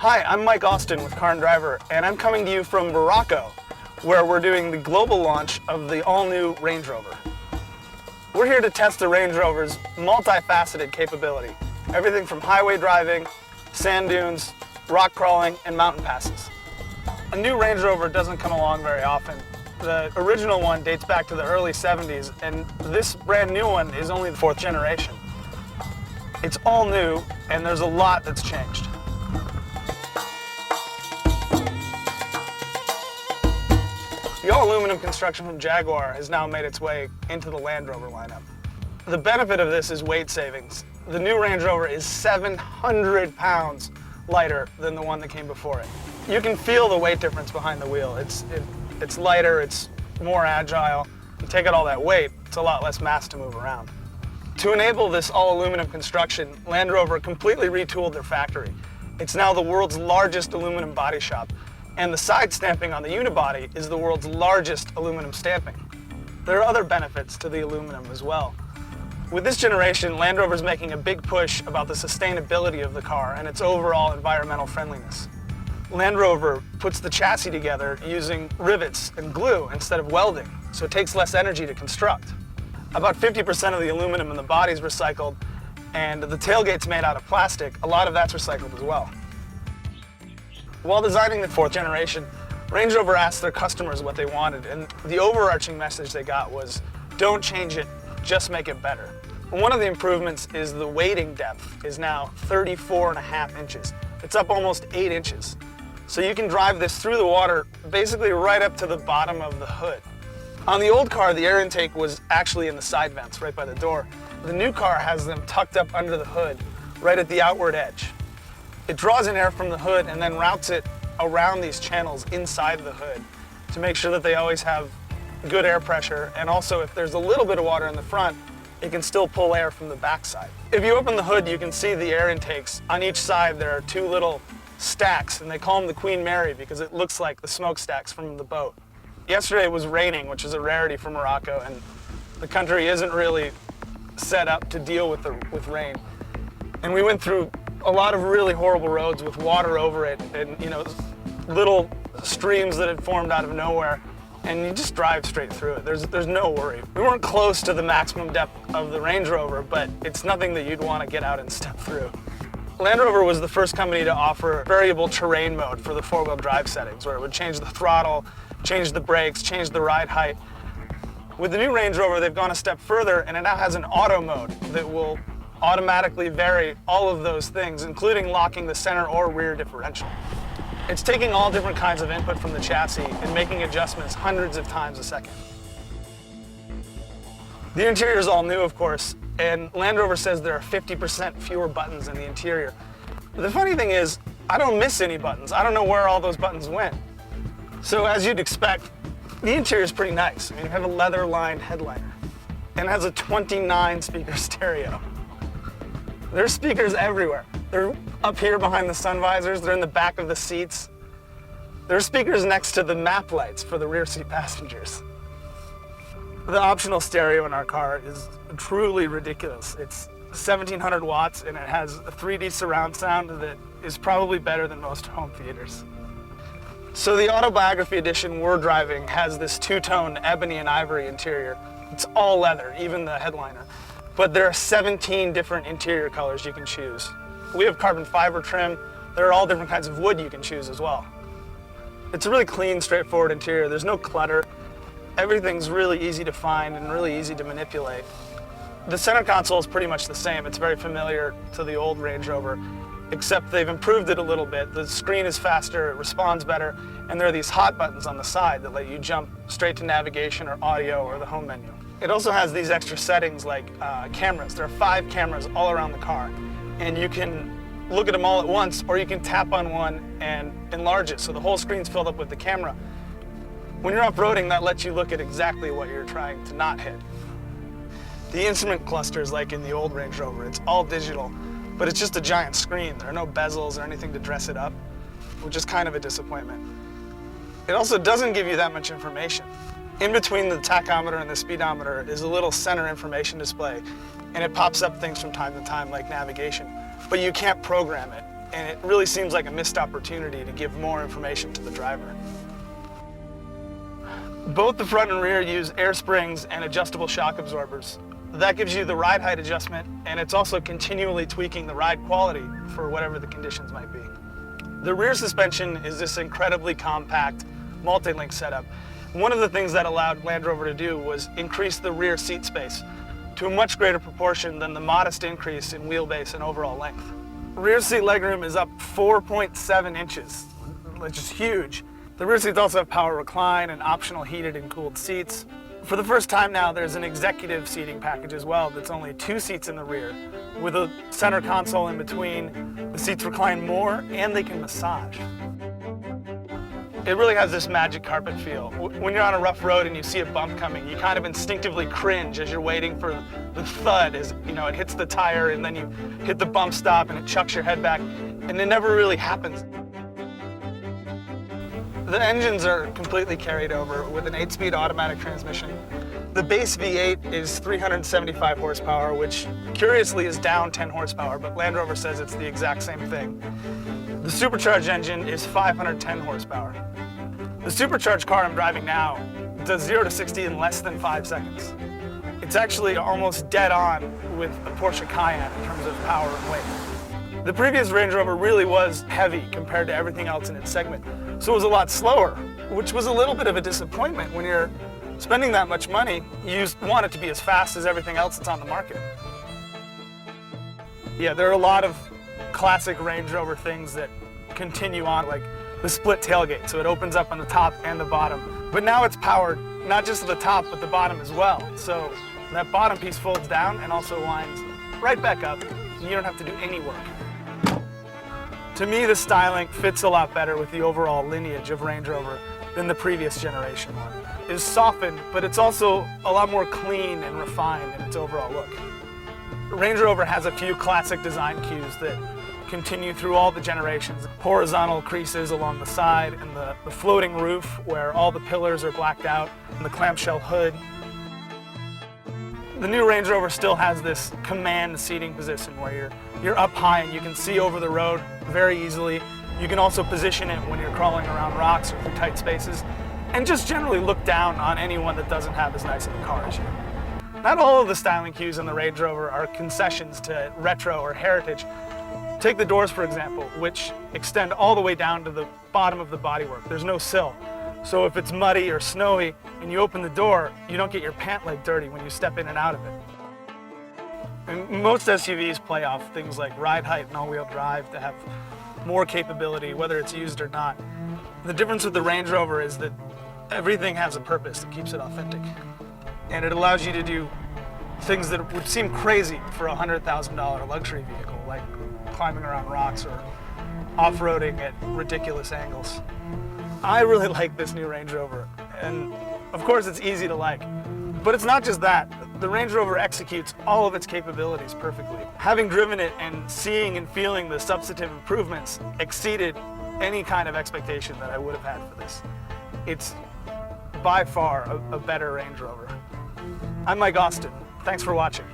Hi, I'm Mike Austin with Car and Driver, and I'm coming to you from Morocco, where we're doing the global launch of the all-new Range Rover. We're here to test the Range Rover's multifaceted capability, everything from highway driving, sand dunes, rock crawling, and mountain passes. A new Range Rover doesn't come along very often. The original one dates back to the early 70s, and this brand new one is only the 4th generation. It's all new, and there's a lot that's changed. The all-aluminum construction from Jaguar has now made its way into the Land Rover lineup. The benefit of this is weight savings. The new Range Rover is 700 pounds lighter than the one that came before it. You can feel the weight difference behind the wheel. It's lighter, it's more agile. You take out all that weight, it's a lot less mass to move around. To enable this all-aluminum construction, Land Rover completely retooled their factory. It's now the world's largest aluminum body shop, and the side stamping on the unibody is the world's largest aluminum stamping. There are other benefits to the aluminum as well. With this generation, Land Rover is making a big push about the sustainability of the car and its overall environmental friendliness. Land Rover puts the chassis together using rivets and glue instead of welding, so it takes less energy to construct. About 50% of the aluminum in the body is recycled, and the tailgate's made out of plastic. A lot of that's recycled as well. While designing the 4th generation, Range Rover asked their customers what they wanted, and the overarching message they got was, don't change it, just make it better. One of the improvements is the wading depth is now 34.5 inches. It's up almost 8 inches. So you can drive this through the water basically right up to the bottom of the hood. On the old car, the air intake was actually in the side vents right by the door. The new car has them tucked up under the hood, right at the outward edge. It draws in air from the hood and then routes it around these channels inside the hood to make sure that they always have good air pressure, and also if there's a little bit of water in the front, it can still pull air from the backside. If you open the hood, you can see the air intakes. On each side there are 2 little stacks, and they call them the Queen Mary because it looks like the smokestacks from the boat. Yesterday it was raining, which is a rarity for Morocco, and the country isn't really set up to deal with rain. And we went through a lot of really horrible roads with water over it, and little streams that had formed out of nowhere, and you just drive straight through it. There's no worry. We weren't close to the maximum depth of the Range Rover, but it's nothing that you'd want to get out and step through. Land Rover was the first company to offer variable terrain mode for the 4-wheel drive settings, where it would change the throttle, change the brakes, change the ride height. With the new Range Rover, they've gone a step further, and it now has an auto mode that will automatically vary all of those things, including locking the center or rear differential. It's taking all different kinds of input from the chassis and making adjustments hundreds of times a second. The interior is all new, of course, and Land Rover says there are 50% fewer buttons in the interior. The funny thing is, I don't miss any buttons. I don't know where all those buttons went. So as you'd expect, the interior is pretty nice. I mean, you have a leather-lined headliner, and it has a 29-speaker stereo. There's speakers everywhere. They're up here behind the sun visors, they're in the back of the seats. There are speakers next to the map lights for the rear seat passengers. The optional stereo in our car is truly ridiculous. It's 1700 watts and it has a 3D surround sound that is probably better than most home theaters. So the Autobiography edition we're driving has this 2-tone ebony and ivory interior. It's all leather, even the headliner. But there are 17 different interior colors you can choose. We have carbon fiber trim. There are all different kinds of wood you can choose as well. It's a really clean, straightforward interior. There's no clutter. Everything's really easy to find and really easy to manipulate. The center console is pretty much the same. It's very familiar to the old Range Rover, except they've improved it a little bit. The screen is faster, it responds better, and there are these hot buttons on the side that let you jump straight to navigation or audio or the home menu. It also has these extra settings like cameras. There are 5 cameras all around the car, and you can look at them all at once, or you can tap on one and enlarge it so the whole screen's filled up with the camera. When you're off-roading, that lets you look at exactly what you're trying to not hit. The instrument cluster is like in the old Range Rover. It's all digital, but it's just a giant screen. There are no bezels or anything to dress it up, which is kind of a disappointment. It also doesn't give you that much information. In between the tachometer and the speedometer is a little center information display, and it pops up things from time to time like navigation, but you can't program it. and it really seems like a missed opportunity to give more information to the driver. Both the front and rear use air springs and adjustable shock absorbers. That gives you the ride height adjustment, and it's also continually tweaking the ride quality for whatever the conditions might be. The rear suspension is this incredibly compact multi-link setup. One of the things that allowed Land Rover to do was increase the rear seat space to a much greater proportion than the modest increase in wheelbase and overall length. Rear seat legroom is up 4.7 inches, which is huge. The rear seats also have power recline and optional heated and cooled seats. For the first time now, there's an executive seating package as well that's only 2 seats in the rear, with a center console in between. The seats recline more and they can massage. It really has this magic carpet feel. When you're on a rough road and you see a bump coming, you kind of instinctively cringe as you're waiting for the thud as it hits the tire, and then you hit the bump stop and it chucks your head back, and it never really happens. The engines are completely carried over with an 8-speed automatic transmission. The base V8 is 375 horsepower, which curiously is down 10 horsepower, but Land Rover says it's the exact same thing. The supercharged engine is 510 horsepower. The supercharged car I'm driving now does 0 to 60 in less than 5 seconds. It's actually almost dead on with a Porsche Cayenne in terms of power and weight. The previous Range Rover really was heavy compared to everything else in its segment, so it was a lot slower, which was a little bit of a disappointment. When you're spending that much money, you want it to be as fast as everything else that's on the market. Yeah, there are a lot of classic Range Rover things that continue on, like the split tailgate, so it opens up on the top and the bottom. But now it's powered not just at the top, but the bottom as well. So that bottom piece folds down and also winds right back up, and you don't have to do any work. To me, the styling fits a lot better with the overall lineage of Range Rover than the previous generation one. It's softened, but it's also a lot more clean and refined in its overall look. Range Rover has a few classic design cues that continue through all the generations. Horizontal creases along the side, and the floating roof where all the pillars are blacked out, and the clamshell hood. The new Range Rover still has this command seating position where you're up high and you can see over the road very easily. You can also position it when you're crawling around rocks or through tight spaces, and just generally look down on anyone that doesn't have as nice of a car as you. Not all of the styling cues in the Range Rover are concessions to retro or heritage. Take the doors, for example, which extend all the way down to the bottom of the bodywork. There's no sill. So if it's muddy or snowy and you open the door, you don't get your pant leg dirty when you step in and out of it. And most SUVs play off things like ride height and all-wheel drive to have more capability, whether it's used or not. The difference with the Range Rover is that everything has a purpose that keeps it authentic. And it allows you to do things that would seem crazy for a $100,000 luxury vehicle, like climbing around rocks or off-roading at ridiculous angles. I really like this new Range Rover, and of course it's easy to like. But it's not just that. The Range Rover executes all of its capabilities perfectly. Having driven it and seeing and feeling the substantive improvements exceeded any kind of expectation that I would have had for this. It's by far a better Range Rover. I'm Mike Austin. Thanks for watching.